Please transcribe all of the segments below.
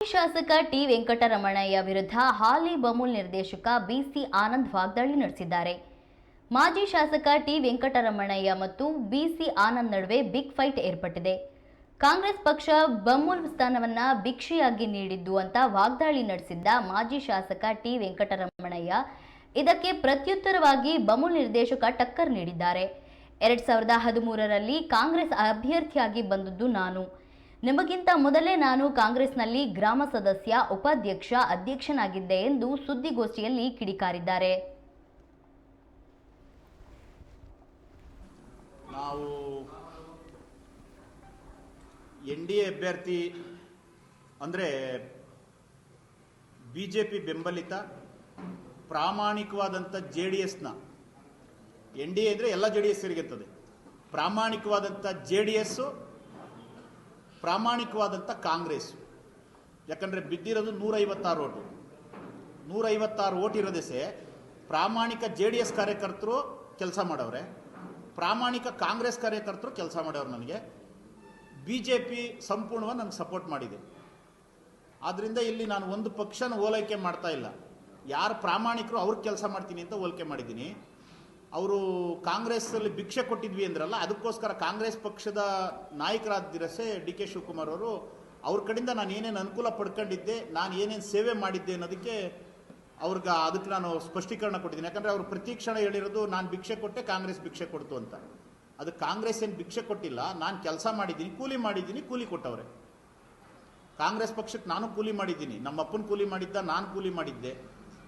ಶಾಸಕ ಟಿ ವೆಂಕಟರಮಣಯ್ಯ ವಿರುದ್ಧ ಹಾಲಿ ಬಮೂಲ್ ನಿರ್ದೇಶಕ ಬಿಸಿ ಆನಂದ್ ವಾಗ್ದಾಳಿ ನಡೆಸಿದ್ದಾರೆ. ಮಾಜಿ ಶಾಸಕ ಟಿ ವೆಂಕಟರಮಣಯ್ಯ ಮತ್ತು ಬಿಸಿ ಆನಂದ್ ನಡುವೆ ಬಿಗ್ ಫೈಟ್ ಏರ್ಪಟ್ಟಿದೆ. ಕಾಂಗ್ರೆಸ್ ಪಕ್ಷ ಬಮೂಲ್ ಸ್ಥಾನವನ್ನ ಭಿಕ್ಷೆಯಾಗಿ ನೀಡಿದ್ದು ಅಂತ ವಾಗ್ದಾಳಿ ನಡೆಸಿದ್ದ ಮಾಜಿ ಶಾಸಕ ಟಿ ವೆಂಕಟರಮಣಯ್ಯ ಇದಕ್ಕೆ ಪ್ರತ್ಯುತ್ತರವಾಗಿ ಬಮೂಲ್ ನಿರ್ದೇಶಕ ಟಕ್ಕರ್ ನೀಡಿದ್ದಾರೆ. 2013ರಲ್ಲಿ ಕಾಂಗ್ರೆಸ್ ಅಭ್ಯರ್ಥಿಯಾಗಿ ಬಂದದ್ದು ನಾನು. ನಿಮಗಿಂತ ಮೊದಲೇ ನಾನು ಕಾಂಗ್ರೆಸ್ನಲ್ಲಿ ಗ್ರಾಮ ಸದಸ್ಯ, ಉಪಾಧ್ಯಕ್ಷ, ಅಧ್ಯಕ್ಷನಾಗಿದ್ದೆ ಎಂದು ಸುದ್ದಿಗೋಷ್ಠಿಯಲ್ಲಿ ಕಿಡಿಕಾರಿದ್ದಾರೆ. ನಾವು ಎನ್ಡಿಎ ಅಭ್ಯರ್ಥಿ ಅಂದರೆ ಬಿಜೆಪಿ ಬೆಂಬಲಿತ ಪ್ರಾಮಾಣಿಕವಾದಂಥ JDSನ ಎನ್ಡಿಎ ಅಂದರೆ ಎಲ್ಲ JDS ಇರ್ತದೆ. ಪ್ರಾಮಾಣಿಕವಾದಂಥ JDS, ಪ್ರಾಮಾಣಿಕವಾದಂಥ ಕಾಂಗ್ರೆಸ್. ಯಾಕಂದರೆ ಬಿದ್ದಿರೋದು 156 ಓಟು. 156 ಓಟ್ ಇರೋದೆಸೆ ಪ್ರಾಮಾಣಿಕ JDS ಕಾರ್ಯಕರ್ತರು ಕೆಲಸ ಮಾಡವ್ರೆ, ಪ್ರಾಮಾಣಿಕ ಕಾಂಗ್ರೆಸ್ ಕಾರ್ಯಕರ್ತರು ಕೆಲಸ ಮಾಡವ್ರು. ನನಗೆ BJP ಸಂಪೂರ್ಣವಾಗಿ ನನಗೆ ಸಪೋರ್ಟ್ ಮಾಡಿದೆ. ಆದ್ದರಿಂದ ಇಲ್ಲಿ ನಾನು ಒಂದು ಪಕ್ಷನ ಓಲೈಕೆ ಮಾಡ್ತಾ ಇಲ್ಲ. ಯಾರು ಪ್ರಾಮಾಣಿಕರು ಅವ್ರಿಗೆ ಕೆಲಸ ಮಾಡ್ತೀನಿ ಅಂತ ಹೋಲಿಕೆ ಮಾಡಿದ್ದೀನಿ. ಅವರು ಕಾಂಗ್ರೆಸ್ಸಲ್ಲಿ ಭಿಕ್ಷೆ ಕೊಟ್ಟಿದ್ವಿ ಅಂದ್ರಲ್ಲ, ಅದಕ್ಕೋಸ್ಕರ ಕಾಂಗ್ರೆಸ್ ಪಕ್ಷದ ನಾಯಕರಾದಿರಸೆ DK ಶಿವಕುಮಾರ್ ಅವರು ಅವ್ರ ಕಡೆಯಿಂದ ನಾನು ಏನೇನು ಅನುಕೂಲ ಪಡ್ಕೊಂಡಿದ್ದೆ, ನಾನು ಏನೇನು ಸೇವೆ ಮಾಡಿದ್ದೆ ಅನ್ನೋದಕ್ಕೆ ಅದಕ್ಕೆ ನಾನು ಸ್ಪಷ್ಟೀಕರಣ ಕೊಟ್ಟಿದ್ದೀನಿ. ಯಾಕಂದರೆ ಅವರು ಪ್ರತಿ ಕ್ಷಣ ಹೇಳಿರೋದು ನಾನು ಭಿಕ್ಷೆ ಕೊಟ್ಟೆ, ಕಾಂಗ್ರೆಸ್ ಭಿಕ್ಷೆ ಕೊಡ್ತು ಅಂತ. ಅದು ಕಾಂಗ್ರೆಸ್ ಏನು ಭಿಕ್ಷೆ ಕೊಟ್ಟಿಲ್ಲ, ನಾನು ಕೆಲಸ ಮಾಡಿದ್ದೀನಿ, ಕೂಲಿ ಮಾಡಿದ್ದೀನಿ, ಕೂಲಿ ಕೊಟ್ಟವ್ರೆ. ಕಾಂಗ್ರೆಸ್ ಪಕ್ಷಕ್ಕೆ ನಾನು ಕೂಲಿ ಮಾಡಿದ್ದೀನಿ, ನಮ್ಮ ಅಪ್ಪನ ಕೂಲಿ ಮಾಡಿದ್ದ, ನಾನು ಕೂಲಿ ಮಾಡಿದ್ದೆ.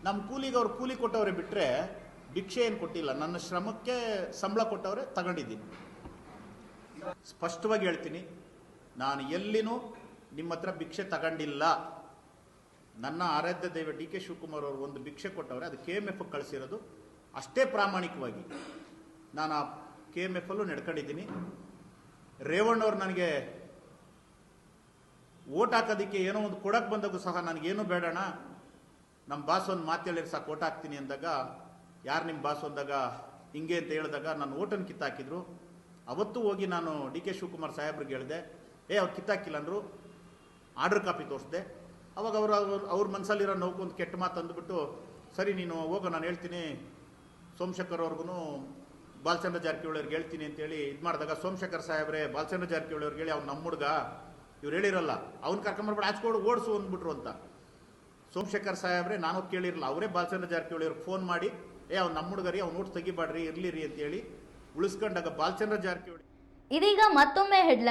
ನಮ್ಮ ಕೂಲಿಗೆ ಅವ್ರು ಕೂಲಿ ಕೊಟ್ಟವ್ರೆ ಬಿಟ್ಟರೆ ಭಿಕ್ಷೆ ಏನು ಕೊಟ್ಟಿಲ್ಲ. ನನ್ನ ಶ್ರಮಕ್ಕೆ ಸಂಬಳ ಕೊಟ್ಟವ್ರೆ, ತಗೊಂಡಿದ್ದೀನಿ. ಸ್ಪಷ್ಟವಾಗಿ ಹೇಳ್ತೀನಿ, ನಾನು ಎಲ್ಲಿನೂ ನಿಮ್ಮ ಹತ್ರ ಭಿಕ್ಷೆ ತಗೊಂಡಿಲ್ಲ. ನನ್ನ ಆರಾಧ್ಯ ದೈವ DK ಶಿವಕುಮಾರ್ ಅವರು ಒಂದು ಭಿಕ್ಷೆ ಕೊಟ್ಟವ್ರೆ, ಅದು KMF ಕಳಿಸಿರೋದು. ಅಷ್ಟೇ ಪ್ರಾಮಾಣಿಕವಾಗಿ ನಾನು ಆ KMFಲ್ಲೂ ನಡ್ಕೊಂಡಿದ್ದೀನಿ. ರೇವಣ್ಣವ್ರು ನನಗೆ ಓಟ್ ಹಾಕೋದಕ್ಕೆ ಏನೋ ಒಂದು ಕೊಡಕ್ಕೆ ಬಂದಾಗೂ ಸಹ ನನಗೇನು ಬೇಡಣ, ನಮ್ಮ ಬಾಸ್ ಒಂದು ಮಾತು ಹೇಳಿದ್ರೆ ಸಾಕು ಓಟ್ ಹಾಕ್ತೀನಿ ಅಂದಾಗ, ಯಾರು ನಿಮ್ಮ ಬಾಸ್ ಅಂದಾಗ ಹಿಂಗೆ ಅಂತ ಹೇಳಿದಾಗ ನಾನು ಓಟನ್ನು ಕಿತ್ತಾಕಿದ್ರು. ಅವತ್ತು ಹೋಗಿ ನಾನು DK ಶಿವಕುಮಾರ್ ಸಾಹೇಬ್ರಿಗೆ ಹೇಳಿದೆ, ಅವ್ರು ಕಿತ್ತಾಕಿಲ್ಲ ಅಂದರು. ಆರ್ಡರ್ ಕಾಪಿ ತೋರಿಸಿದೆ. ಅವಾಗ ಅವ್ರ ಮನಸ್ಸಲ್ಲಿರೋ ನೋವು ಕೆಟ್ಟ ಮಾತು ಅಂದ್ಬಿಟ್ಟು, ಸರಿ ನೀನು ಹೋಗೋ, ನಾನು ಹೇಳ್ತೀನಿ ಸೋಮಶೇಖರ್ ಅವ್ರಿಗೂ ಬಾಲಚಂದ್ರ ಜಾರಕಿಹೊಳಿ ಅವ್ರಿಗೆ ಹೇಳ್ತೀನಿ ಅಂತೇಳಿ ಇದು ಮಾಡಿದಾಗ, ಸೋಮಶೇಖರ್ ಸಾಹೇಬ್ರೆ ಬಾಲಚಂದ್ರ ಜಾರಕಿಹೊಳಿ ಅವ್ರಿಗೆ ಹೇಳಿ, ಅವ್ನು ನಮ್ಮ ಹುಡುಗ, ಇವ್ರು ಹೇಳಿರಲ್ಲ, ಅವ್ನು ಕರ್ಕೊಂಬರ್ಬೇಡ, ಆಚ್ಕೊಡು, ಓಡಿಸು ಅಂದ್ಬಿಟ್ರು ಅಂತ. ಸೋಮಶೇಖರ್ ಸಾಹೇಬ್ರೆ ನಾನು ಕೇಳಿರಲ್ಲ, ಅವರೇ ಬಾಲಚಂದ್ರ ಜಾರಕಿಹೊಳಿ ಅವ್ರಿಗೆ ಫೋನ್ ಮಾಡಿ, ಅವ್ನು ನಮ್ಮ ಹುಡುಗರಿ, ಅವ್ನು ನೋಟ್ ತೆಗಿಬಾಡ್ರಿ, ಇರ್ಲಿರಿ ಅಂತೇಳಿ ಉಳಿಸ್ಕೊಂಡಾಗ ಬಾಲಚಂದ್ರ ಜಾರಕಿಹೊಳಿ. ಇದೀಗ ಮತ್ತೊಮ್ಮೆ ಹೆಡ್ಲೈನ್.